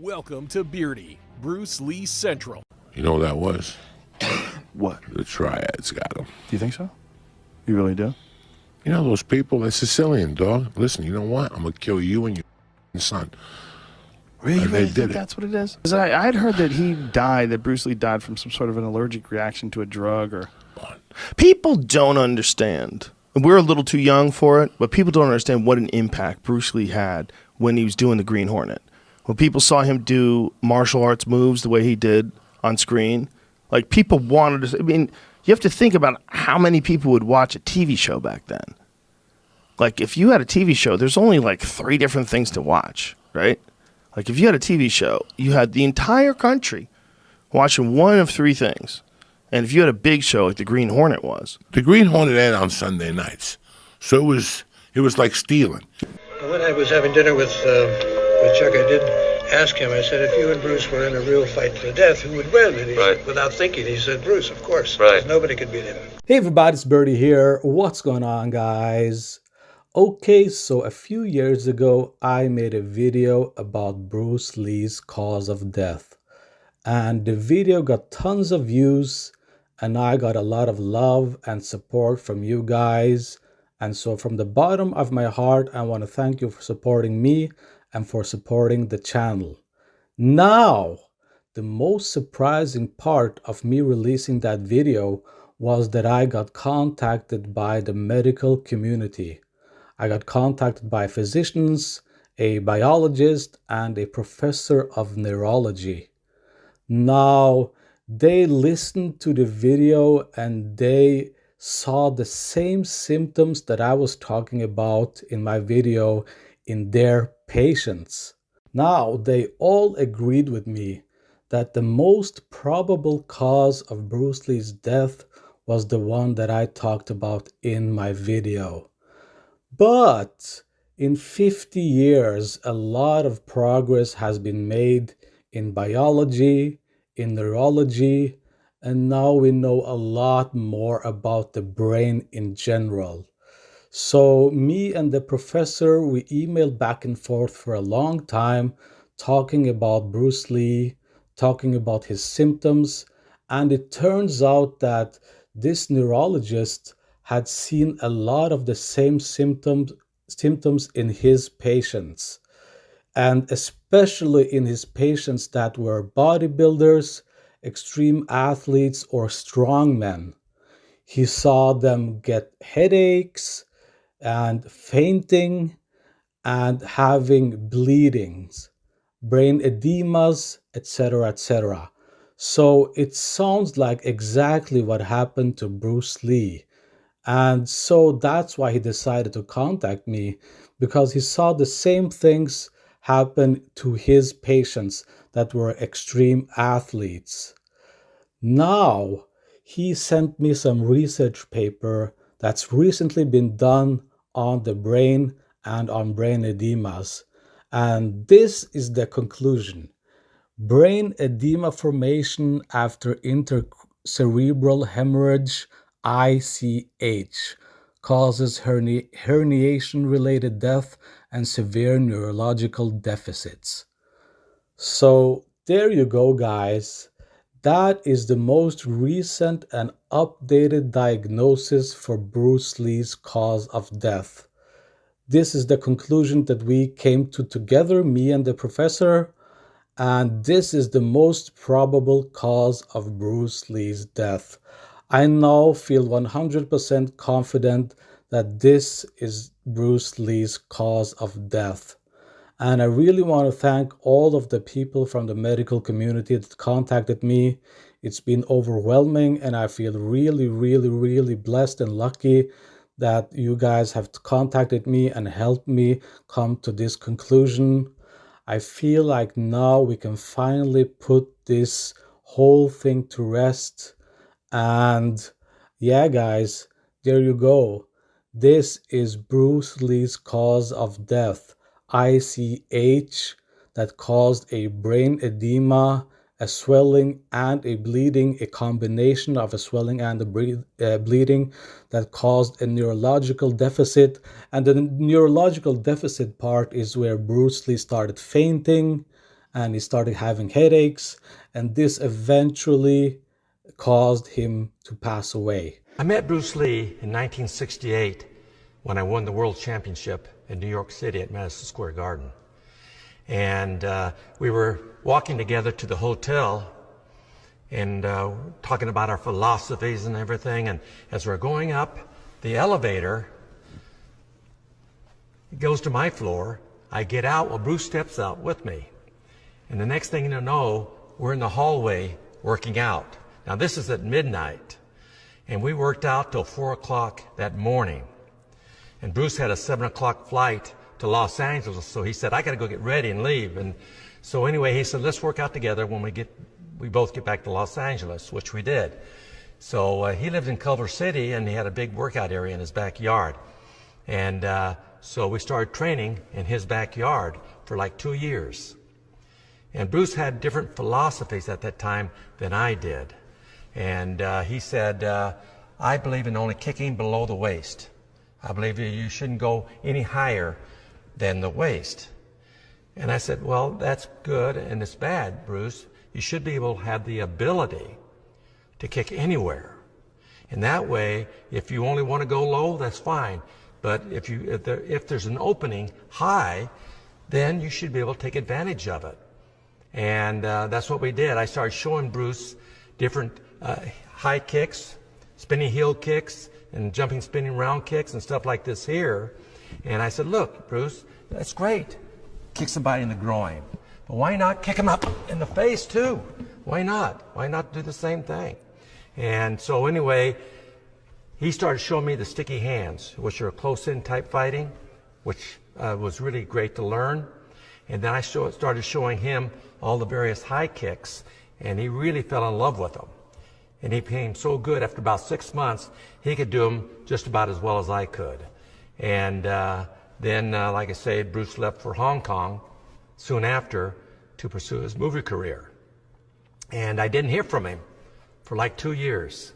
Welcome to Beardy, Bruce Lee Central. You know what that was? What? The triads got him. Do you think so? You really do? You know those people, they're Sicilian, dog. Listen, you know what? I'm going to kill you and your son. Really? And they did it. That's what it is? 'Cause I'd heard that Bruce Lee died from some sort of an allergic reaction to a drug or... People don't understand. We're a little too young for it, but people don't understand what an impact Bruce Lee had when he was doing the Green Hornet. When people saw him do martial arts moves the way he did on screen, like people wanted to, I mean, you have to think about how many people would watch a TV show back then. Like if you had a TV show, there's only like 3 different things to watch, right? Like if you had a TV show, you had the entire country watching one of 3 things. And if you had a big show like the Green Hornet was. The Green Hornet aired on Sunday nights. So it was like stealing. When I was having dinner with Chuck, I did ask him, I said, if you and Bruce were in a real fight to the death, who would win? And he, without thinking, he said, Bruce, of course. Right. Nobody could beat him. Hey everybody, it's Birdie here. What's going on, guys? Okay, so a few years ago, I made a video about Bruce Lee's cause of death. And the video got tons of views, and I got a lot of love and support from you guys. And so from the bottom of my heart, I want to thank you for supporting me and for supporting the channel. Now, the most surprising part of me releasing that video was that I got contacted by the medical community. I got contacted by physicians, a biologist, and a professor of neurology. Now, they listened to the video and they saw the same symptoms that I was talking about in my video in their patients. Now, they all agreed with me that the most probable cause of Bruce Lee's death was the one that I talked about in my video. But in 50 years, a lot of progress has been made in biology, in neurology, and now we know a lot more about the brain in general. So me and the professor, we emailed back and forth for a long time, talking about Bruce Lee, talking about his symptoms, and it turns out that this neurologist had seen a lot of the same symptoms in his patients, and especially in his patients that were bodybuilders, extreme athletes, or strongmen. He saw them get headaches and fainting and having bleedings, brain edemas, etc., etc. So it sounds like exactly what happened to Bruce Lee. And so that's why he decided to contact me, because he saw the same things happen to his patients that were extreme athletes. Now, he sent me some research paper that's recently been done on the brain and on brain edemas. And this is the conclusion. Brain edema formation after intracerebral hemorrhage, ICH, causes herniation-related death and severe neurological deficits. So there you go, guys. That is the most recent and updated diagnosis for Bruce Lee's cause of death. This is the conclusion that we came to together, me and the professor, and this is the most probable cause of Bruce Lee's death. I now feel 100% confident that this is Bruce Lee's cause of death. And I really want to thank all of the people from the medical community that contacted me. It's been overwhelming, and I feel really, really, really blessed and lucky that you guys have contacted me and helped me come to this conclusion. I feel like now we can finally put this whole thing to rest. And yeah, guys, there you go. This is Bruce Lee's cause of death, ICH, that caused a brain edema, a swelling, and a bleeding, a combination of a swelling and a bleeding that caused a neurological deficit. And the neurological deficit part is where Bruce Lee started fainting and he started having headaches, and this eventually caused him to pass away. I met Bruce Lee in 1968 when I won the World Championship in New York City at Madison Square Garden. And we were walking together to the hotel and talking about our philosophies and everything. And as we're going up the elevator, it goes to my floor. I get out, well, Bruce steps out with me. And the next thing you know, we're in the hallway working out. Now, this is at midnight. And we worked out till 4 o'clock that morning. And Bruce had a 7 o'clock flight to Los Angeles, so he said, I got to go get ready and leave. And so anyway, he said, let's work out together when we both get back to Los Angeles, which we did. So he lived in Culver City, and he had a big workout area in his backyard. And so we started training in his backyard for like 2 years. And Bruce had different philosophies at that time than I did. And he said, I believe in only kicking below the waist. I believe you shouldn't go any higher than the waist. And I said, well, that's good and it's bad, Bruce. You should be able to have the ability to kick anywhere. And that way, if you only want to go low, that's fine. But if there's an opening high, then you should be able to take advantage of it. And that's what we did. I started showing Bruce different high kicks, spinning heel kicks, and jumping, spinning round kicks and stuff like this here. And I said, look, Bruce, that's great. Kick somebody in the groin. But why not kick him up in the face too? Why not? Why not do the same thing? And so anyway, he started showing me the sticky hands, which are close-in type fighting, which was really great to learn. And then I started showing him all the various high kicks, and he really fell in love with them. And he became so good after about 6 months, he could do them just about as well as I could. And then, like I say, Bruce left for Hong Kong soon after to pursue his movie career. And I didn't hear from him for like 2 years.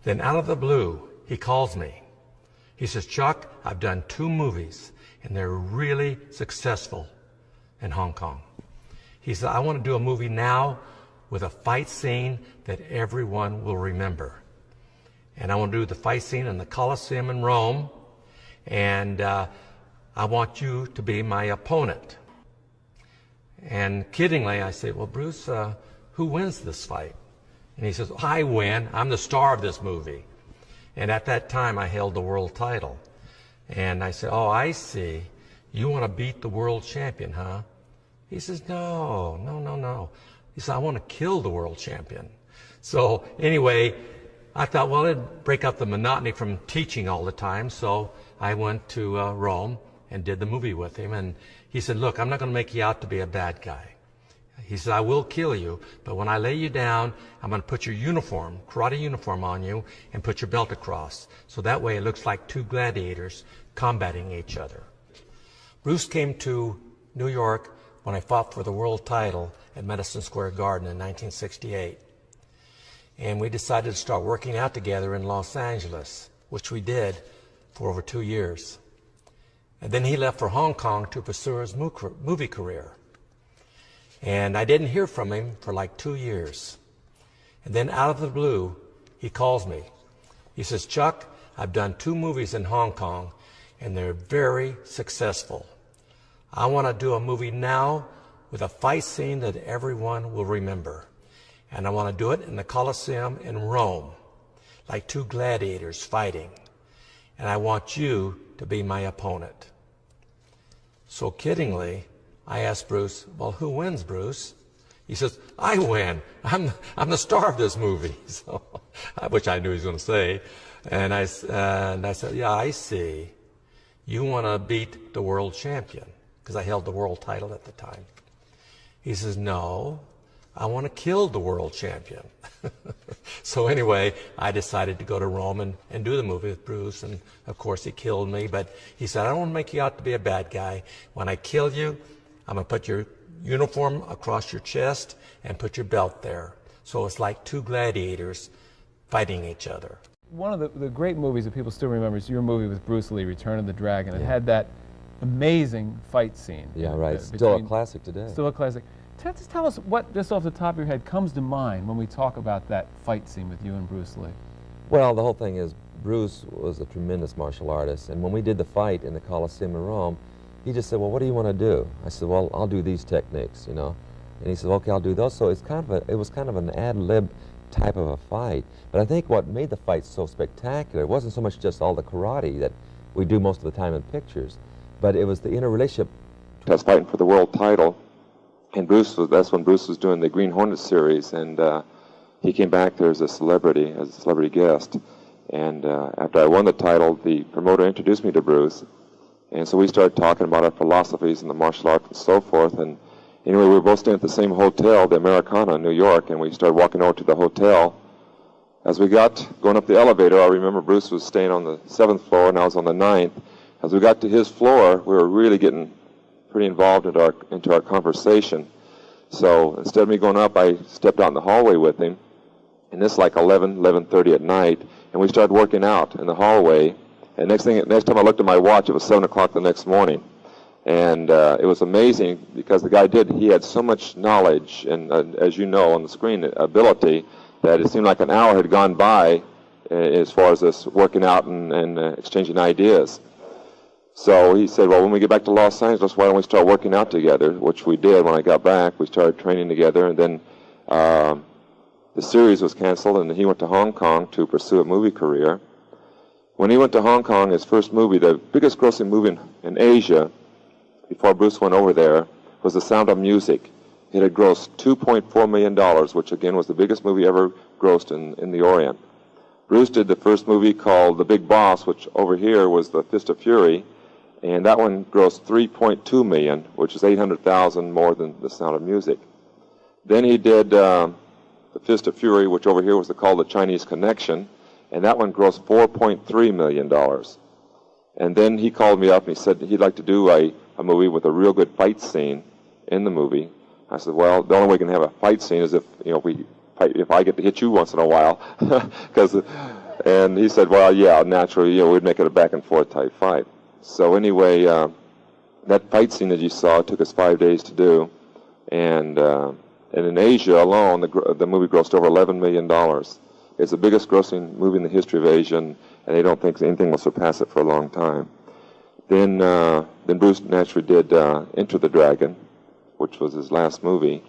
Then out of the blue, he calls me. He says, Chuck, I've done 2 movies, and they're really successful in Hong Kong. He said, I want to do a movie now with a fight scene that everyone will remember. And I want to do the fight scene in the Colosseum in Rome, and I want you to be my opponent. And kiddingly, I said, well, Bruce, who wins this fight? And he says, I win. I'm the star of this movie. And at that time, I held the world title. And I said, oh, I see. You want to beat the world champion, huh? He says, no. He said, I want to kill the world champion. So anyway, I thought, well, it'd break up the monotony from teaching all the time. So I went to Rome and did the movie with him. And he said, look, I'm not going to make you out to be a bad guy. He said, I will kill you, but when I lay you down, I'm going to put your uniform, karate uniform on you, and put your belt across. So that way it looks like 2 gladiators combating each other. Bruce came to New York when I fought for the world title at Madison Square Garden in 1968. And we decided to start working out together in Los Angeles, which we did for over 2 years. And then he left for Hong Kong to pursue his movie career. And I didn't hear from him for like 2 years. And then out of the blue, he calls me. He says, Chuck, I've done 2 movies in Hong Kong, and they're very successful. I want to do a movie now with a fight scene that everyone will remember. And I want to do it in the Colosseum in Rome, like 2 gladiators fighting. And I want you to be my opponent. So kiddingly, I asked Bruce, well, who wins, Bruce? He says, I win. I'm the star of this movie. So, which I knew he was going to say. And I said, yeah, I see. You want to beat the world champion, because I held the world title at the time. He says, no, I want to kill the world champion. So anyway, I decided to go to Rome and do the movie with Bruce. And of course, he killed me. But he said, I don't want to make you out to be a bad guy. When I kill you, I'm going to put your uniform across your chest and put your belt there. So it's like 2 gladiators fighting each other. One of the great movies that people still remember is your movie with Bruce Lee, Return of the Dragon. It had that amazing fight scene. Yeah, right. Still a classic today. Still a classic. Just tell us what, just off the top of your head, comes to mind when we talk about that fight scene with you and Bruce Lee. Well, the whole thing is Bruce was a tremendous martial artist, and when we did the fight in the Coliseum in Rome, he just said, well, what do you want to do? I said, well, I'll do these techniques, you know. And he said, okay, I'll do those. So it's kind of it was kind of an ad-lib type of a fight. But I think what made the fight so spectacular wasn't so much just all the karate that we do most of the time in pictures, but it was the interrelationship. I was fighting for the world title, and that's when Bruce was doing the Green Hornet series, and he came back there as a celebrity guest. And after I won the title, the promoter introduced me to Bruce, and so we started talking about our philosophies and the martial arts and so forth. And anyway, we were both staying at the same hotel, the Americana in New York, and we started walking over to the hotel. As we got going up the elevator, I remember Bruce was staying on the 7th floor and I was on the 9th. As we got to his floor, we were really getting pretty involved into our conversation. So instead of me going up, I stepped out in the hallway with him, and this like 11:30 at night, and we started working out in the hallway. And next time I looked at my watch, it was 7 o'clock the next morning. And it was amazing because the guy he had so much knowledge and, as you know on the screen, ability, that it seemed like an hour had gone by as far as us working out and exchanging ideas. So he said, well, when we get back to Los Angeles, why don't we start working out together, which we did when I got back. We started training together, and then the series was canceled, and he went to Hong Kong to pursue a movie career. When he went to Hong Kong, his first movie, the biggest grossing movie in Asia, before Bruce went over there, was The Sound of Music. It had grossed $2.4 million, which again was the biggest movie ever grossed in the Orient. Bruce did the first movie called The Big Boss, which over here was The Fist of Fury, and that one grossed $3.2 million, which is $800,000 more than The Sound of Music. Then he did The Fist of Fury, which over here was called The Chinese Connection, and that one grossed $4.3 million. And then he called me up and he said he'd like to do a movie with a real good fight scene in the movie. I said, well, the only way we can have a fight scene is if I get to hit you once in a while. And he said, well, yeah, naturally, we'd make it a back and forth type fight. So anyway, that fight scene that you saw took us 5 days to do, and in Asia alone, the movie grossed over $11 million. It's the biggest grossing movie in the history of Asia, and they don't think anything will surpass it for a long time. Then Bruce naturally did Enter the Dragon, which was his last movie,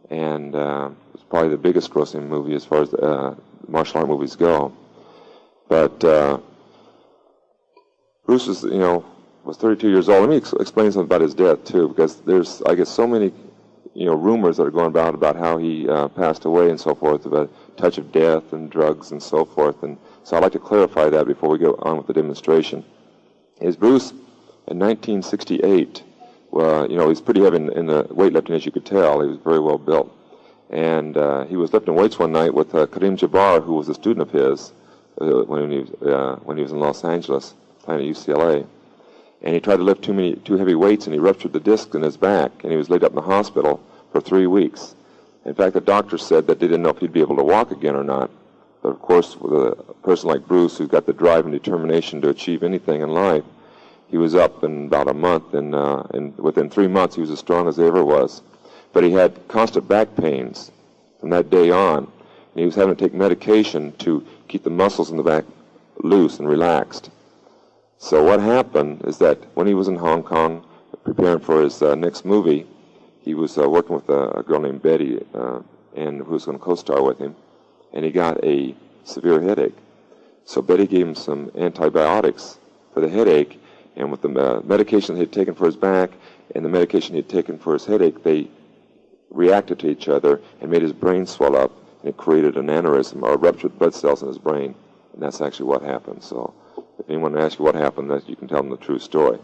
and it was probably the biggest grossing movie as far as martial art movies go. But Bruce was 32 years old. Let me explain something about his death too, because there's, I guess, so many rumors that are going about how he passed away and so forth, about touch of death and drugs and so forth. And so I'd like to clarify that before we go on with the demonstration. Is Bruce in 1968? Well, he's pretty heavy in the weightlifting, as you could tell. He was very well built, and he was lifting weights one night with Kareem Jabbar, who was a student of his when he was in Los Angeles, playing at UCLA. And he tried to lift too heavy weights, and he ruptured the disc in his back, and he was laid up in the hospital for 3 weeks. In fact, the doctor said that they didn't know if he'd be able to walk again or not. But of course, with a person like Bruce, who's got the drive and determination to achieve anything in life, he was up in about a month, and within 3 months, he was as strong as he ever was. But he had constant back pains from that day on, and he was having to take medication to keep the muscles in the back loose and relaxed. So what happened is that when he was in Hong Kong preparing for his next movie, he was working with a girl named Betty, and who was going to co-star with him, and he got a severe headache. So Betty gave him some antibiotics for the headache, and with the medication he had taken for his back and the medication he had taken for his headache, they reacted to each other and made his brain swell up, and it created an aneurysm or ruptured blood cells in his brain, and that's actually what happened. So if anyone asks you what happened, you can tell them the true story.